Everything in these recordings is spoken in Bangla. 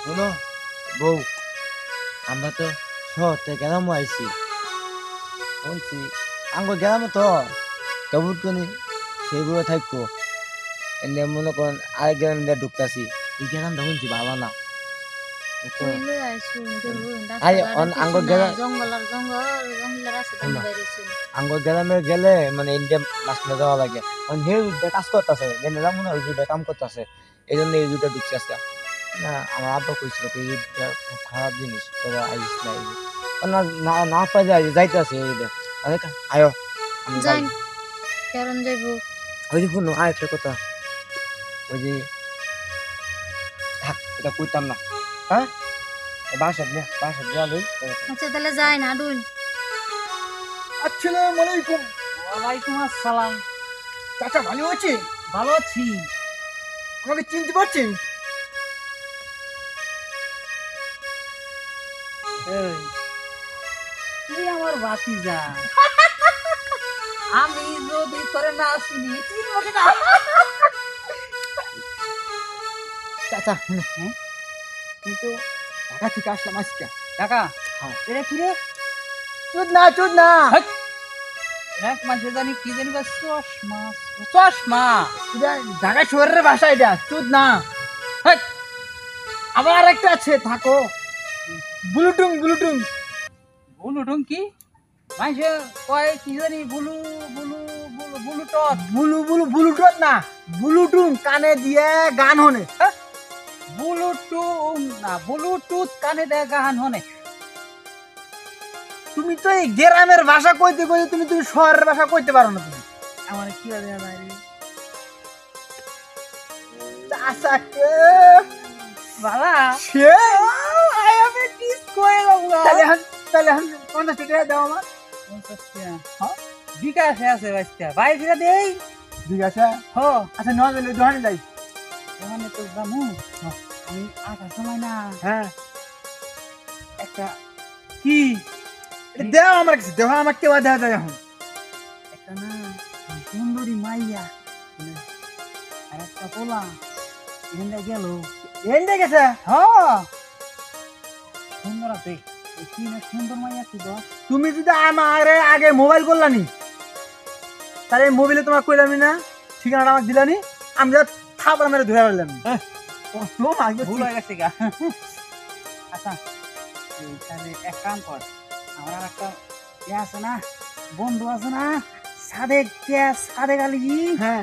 শোনো বউ, আমরা তো শহর থেকে গ্রামে আইছি, বলছি আঙ্গ গ্রামে তো কেবল কোনি সেইগুলো থাকবো, এনে মনে করেন আরেক গ্রাম দিয়ে ঢুকতাছি, এই গ্রামটা বলছি ভালো না তো। কইলে আইছুন দেখুন আরে রাস্তাঘাটে আঙ্গ কিছু গ্রাম নাই, জঙ্গল আর জঙ্গল, জঙ্গলের রাস্তা দিয়ে বাইরেছুন। আঙ্গ গ্রামে গেলে মানে ইন্ডিয়া মাসলে যাওয়া লাগে, মানে হে রুটে কাজ করতেছে, যেন যাবো না ওই রুটে কাম করতেছে, এই জন্য এই রুটে ঢুকছি আজকে। না আমার আব্বা কইছিল এই রুটটা খুব খারাপ জিনিস, তোরা আইস না এই route। না না না পাই যায় যাইতে আছে এই রুটে, অনেক আয়ো আমি যাই। যাই কেরন যাইবো? ওই যে শুনো আর একটা কথা, ওই যে থাক এটা কইতাম না, হ্যাঁ বাসা দেওয়া লই। আচ্ছা তাহলে যাই না ডুন। আসসালামু আলাইকুম। ওয়ালাইকুম আসসালাম। চাচা ভালো আছে? ভালো আছি। আমাকে চিনতে পারছেন? এই, তুই আমার ভাতিজা। আমি যদি তোরে না চিনি চিনবো কিনা? চাচা শুনো, কিন্তু ঢাকা থেকে আসলাম আজকে। কাকা, হ্যাঁ। এটা কি রে? চুদ না এক মাসে জানি কি জানি বা চশমা। চশমা এটা ঢাকা শহরের ভাষা, এটা চুদ না। হেৎ, আবার আরেকটা আছে, থাকো ব্লুটুং। বুলুটুং কি? মাইসে কয় কি জানি বুলু বুলু বুলু বুলুটত। ব্লুটুথ না, ব্লুটুং কানে দিয়ে গান হনে। বুলুটুং না, ব্লুটুথ কানে দেয় গান হনে। তুমি তো এই গ্রামের ভাষা কইতে তুমি শহরের ভাষা কইতে পারো না তুমি। আমার কি হবে বাইরে? চাচাকে বালা say I M A disco এলাকা। তাহলে 50 টাকা দাও আমার। বিকাশে আছে বাচ্চা ভাই ফিরে দেই। ঠিক আছে, হো আচ্ছা নয় গেলে দোকানে যাই। ওখানে তো জামু আমি আসার সময় না হ্যাঁ, একটা কি এটা দেও আমার কাছে, দেও আমার কেউ দেওয়া যায় এখন। একটা না সুন্দরী মাইয়া আর একটা পোলা এখানটা গেল। এন্ডে গেছে। হ সুন্দর আছে। কি না সুন্দর মাইয়া কি দোষ? তুমি যদি আমার আগে মোবাইল করলানি, তাহলে এই মোবাইলে তোমার কইলামি না, ঠিকানাটা আমাকে দিলানি, আমি যা থাপড়া মেরে ধরে ফেললাম। ভুল হয়ে গেছে গা। আচ্ছা তাহলে এক কাম কর, আমার আর একটা আছে না বন্ধু আছে না সাদেক আলী, হ্যাঁ,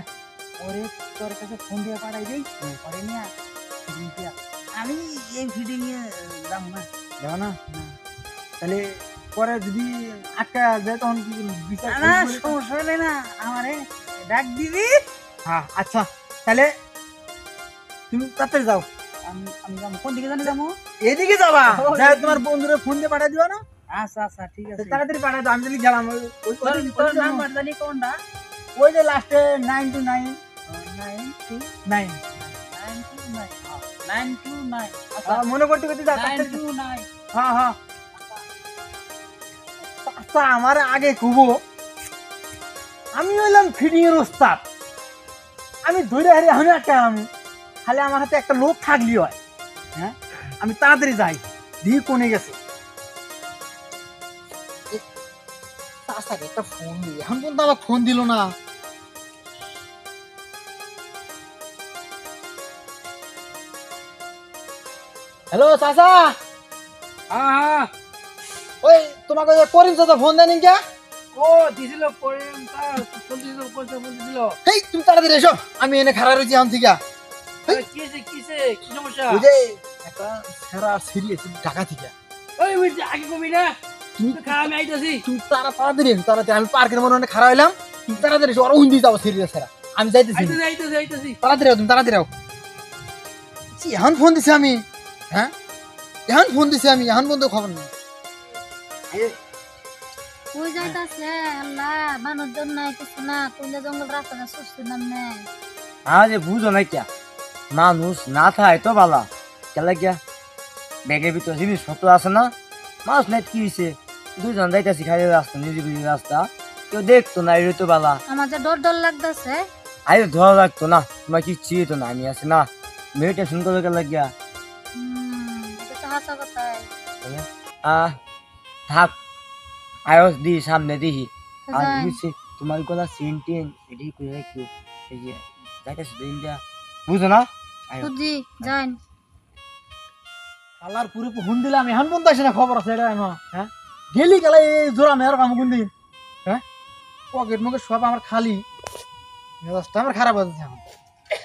ওরে তোর কাছে ফোন দিয়ে পাঠাই দেই, পরে নিয়ে আমি এই ফিডিং এ যাবো না। দেও না, তাহলে পরে যদি আটকা যায় তখন কি বিচার না করবি? সমস্যা হলে না আমারে ডাক দিবি। হ্যাঁ আচ্ছা, তাহলে তুমি তাড়াতাড়ি যাও। আমি যাবো কোন দিকে জানি যাবো? এদিকে যাবা, যাই তোমার বন্ধুরে ফোন দিয়ে পাঠাই দিবা না। আচ্ছা আচ্ছা ঠিক আছে। তাড়াতাড়ি পাঠাই দাও, আমি যদি গেলাম তোর নাম্বার জানি কোনটা? ওই যে লাস্টে 929 9 9। 929 আচ্ছা মনে করতে করতে যা তাড়াতাড়ি। 929। হ্যাঁ আচ্ছা, আমার আগে কুবো আমি হইলাম ফিডিং এর ওস্তাদ, আমি ধরে হারি আমি একটা, আমি খালি আমার হাতে একটা লোক থাকলি হয়। হ্যাঁ, আমি তাড়াতাড়ি যাই, দিয়ে কোনে গেছে। একটা ফোন দিই, এখন পর্যন্ত আমার ফোন দিল না। হ্যালো চাচা, হ্যাঁ ওই তোমাকে ওই করিম চাচা ফোন দেন কে? ও দিছিল করিম তার চল্লিশ পয়সা বলছিল। এই তুমি তাড়াতাড়ি এসো, আমি এনে খাড়া রয়েছি এখন থেকে। কিসে কি সমস্যা? ওই যে একটা সেরা সিরিয়াস ঢাকা থেকে। ওই ওই যে আগে কবি না তুমি আমি আইতাছি। তুমি তাড়াতাড়ি এসো, তাড়াতাড়ি। আমি পার্কের মনে খাড়া হইলাম, তুমি তাড়াতাড়ি এসো, আর উন্দি যাও সিরিয়াস সেরা। আমি যাইতেছি, আইতাছি। তাড়াতাড়ি আও, তুমি তাড়াতাড়ি আও। এখন ফোন দিছি আমি, হ্যাঁ এখন ফোন দিছি আমি, এখন বন্ধু খবর নেই। কই যাইতাছে আল্লাহ, মানুষজন নাই কিছু না, কইলে জঙ্গল রাস্তাটা সুস্থ নাম নেই। আরে বুঝো না কিয়া, মানুষ না থাকে তো বালা, কেলা কিয়া ব্যাগের ভিতরে জিনিসপত্র আছে না, মানুষ নাই কি হয়েছে, দুজন যাইতেছি খালি রাস্তা, নিজি রাস্তা, কেউ দেখতো না, এই তো বালা। আমার যে ডর লাগতেছে। আরে ধরা লাগতো না, তোমার কি চিয়ে তো না, আমি আছি না, মেয়ে টেনশন করে গেল গিয়া। হাসা কথাই থাক আয়স দি সামনে দিহি আর যাই। বুঝছি তোমার গলা সিন টিন এটি করে রাখিও এই যে যাইতেছে তো ইন্ডিয়া বুঝো না বুঝি যাই আল্লাহর পুরো ফোন দিলাম এখন বন্ধ আসে না খবর আছে এটা এখন হ্যাঁ গেলি গেলে এই জোড়া মেয়ের কাম কোন দিন হ্যাঁ পকেট মুকেট সব আমার খালি মেজাজটা আমার খারাপ হয়ে যাচ্ছে এখন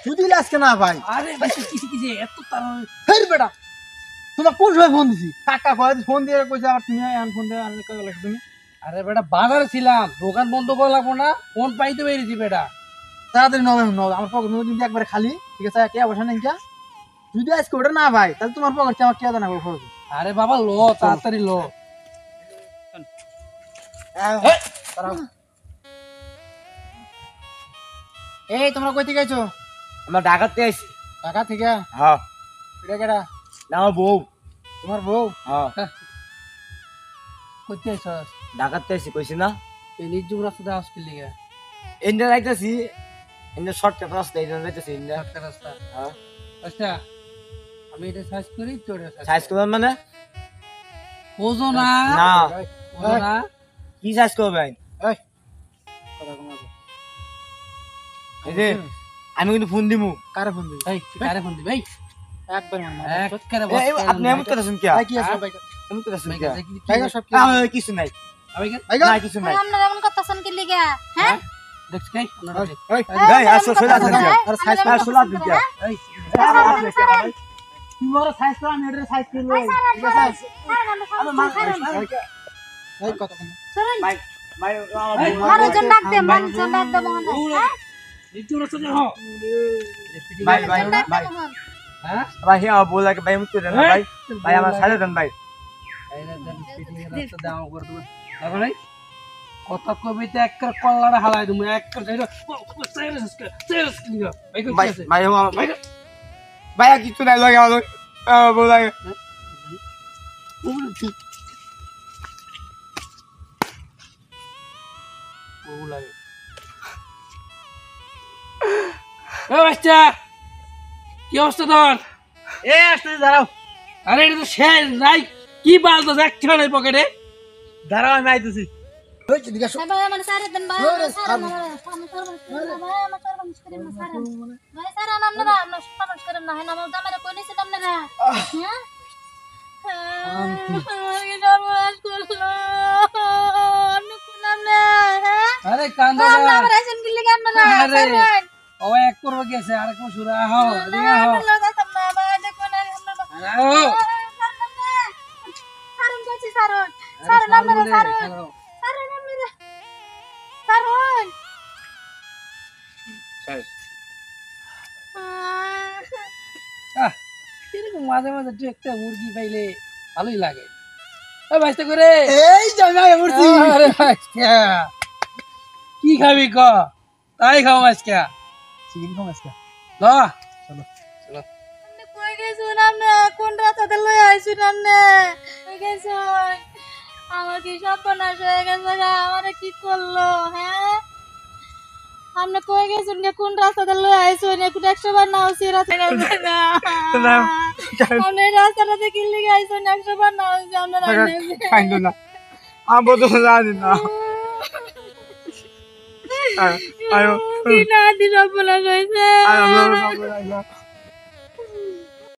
যদি আজকে না ভাই আরে বেশি কিসি এত তার হেই বেটা তোমার কোন সময় ফোন দিছি কাকা কয় ফোন দিয়ে কইছে আবার তুমি এখন ফোন দিয়ে আনলে কই গেলে তুমি আরে বেটা বাজারে ছিলাম দোকান বন্ধ করা লাগবো না ফোন পাইতে পেরেছি বেটা তাড়াতাড়ি নবে নবে আমার পকেট মুকেট কিন্তু একবারে খালি ঠিক আছে কে বসে নেই কে যদি আজকে ওটা না ভাই তাহলে তোমার পকেট আমার কে জানা খরচ আরে বাবা লো তাড়াতাড়ি লো এই তোমরা কই থেকে আইছো আমরা ঢাকাতে আইছি ঢাকা থেকে হ্যাঁ এটা কেডা না আমার বউ তোমার বউ হ্যাঁ করতে আইছস ঢাকাতে আইছি কইছি না এই নিজ রাস্তা আসতে লিগে ইন্ডিয়া যাইতেছি ইন্ডিয়া শর্টকাট রাস্তা ইন্ডিয়া যাইতেছি ইন্ডিয়া একটা রাস্তা হ্যাঁ আচ্ছা আমি এটা সার্চ করি তোর সাইজ করবেন মানে বোঝো না না বোঝো না কি সাইজ করবেন এই যে আমি কিন্তু ফোন দিমু কারে ফোন দিই এই তুই কারে ফোন দিবি এই একবার মার একবারে আপনি এমন কথাছেন কি ভাই কি আছে ভাই এমন কথাছেন কি ভাই সব কি কিছু নাই ভাই না কিছু নাই আপনারা এমন করতেছেন কি লিগা হ্যাঁ দেখছ কাই এই এই আসো সোজা আছেন কি আর সাইজ আর সোজা আছেন কি এই তুমি ওর সাইজ তো আমি এর সাইজ করব ঠিক আছে এই কত কম ভাই ভাই মানুষজন ডাক দে মানুষজন ডাক দে মহান নিজ রাস্তা যাও ভাই ভাই ভাই হ্যাঁ ভাই হ্যাঁ बोला कि भाई मुझे देना भाई भाई हमारा सारे देन भाई আইরা দেন ফিটিং এর রাস্তা দাও করে দেব দেখো নাই কথা কবিতে একবার কল্লাটা হালাই তুমি একবার যাইরো সাইরাস লিগা ভাই কই भाई আছে भाई हम भाई किच्छु नहीं लगे हम बोला ও লাগে এ বাচ্চা কি অবস্থা তোর এ আসতে দাঁড়াও আরে এটা তো শেষ নাই কি বালতো দেখছ না পকেটে দাঁড়াও আমি আইতেছি ওই দিকে ভাই মানে সারে দেন ভাই সারে ভাই আমার সর্বনাশ করেন না সারে ভাই সারে আপনারা আপনারা সর্বনাশ করেন না হ্যাঁ আমার জামাইরা কই নিছেন আপনারা হ্যাঁ আমার কি সর্বনাশ করলো অন্য কোন না হ্যাঁ আরে কান্দা আমরা আবার আইছেন কি লিগা আপনারা আরে। সারেন ও এক করবে গেছে আর এক সুরা আহো এদিকে আহো আহো সারুন কইছি সারুন সারুন আপনারা সারুন সারুন আপনারা সারুন এরকম মাঝে মাঝে দু একটা মুরগি পাইলে ভালোই লাগে ও ভাইস্তা করে এই জায়গায় মরছি আরে ভাইস্তা কি খাবি ক তাই খাও আজকে চিকেন কম আজকে ল আপনি কই গেছুন আপনি কোন রাস্তাতে লই আইছুন আপনি কই গেছুন আমার কি সর্বনাশ হয়ে গেছে গা আমারে কি করলো হ্যাঁ আপনি কই গেছুন কে কোন রাস্তাতে লই আইছুন একটু 100 বার না হইছে রাতে না আপনি রাস্তাটাতে কি লিগে আইছুন 100 বার না হইছে আপনারা काइंड ना हम बोल तो जाने ना आयो কি না দিন আপনারা কইছে आयो